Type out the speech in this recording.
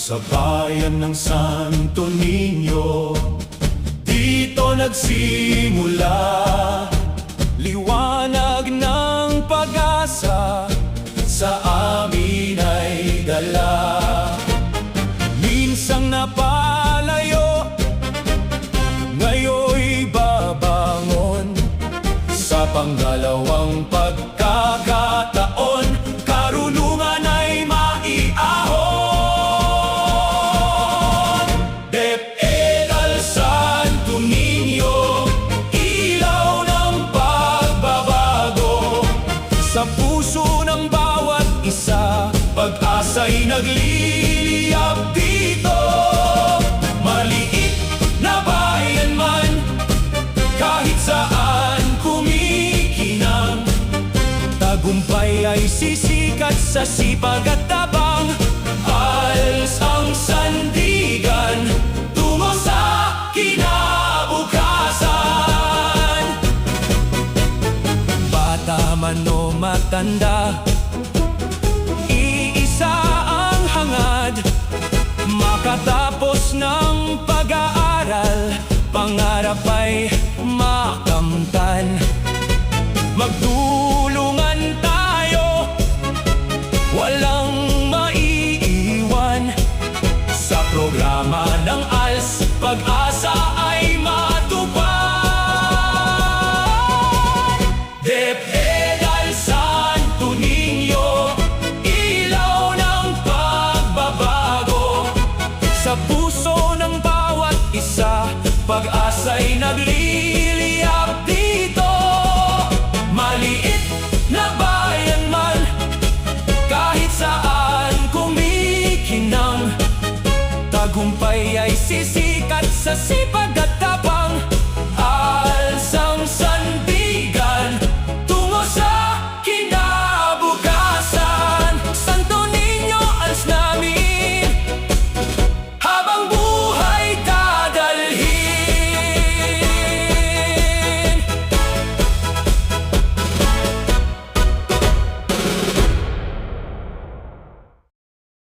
Sa bayan ng Santo Niño, dito nagsimula liwanag ng pag-asa sa amin ay dala. Minsang napalayo, ngayon'y babangon. Sa pangalawang pagkakataon, karunungan ay maiahon. DepEd al Santo Niño, ilaw ng pagbabago. Sa puso ng bawat isa, pag-asa'y nagliliyab dito. Maliit na bayan man, kahit saan kumikinang, tagumpay ay sisikat sa sipag at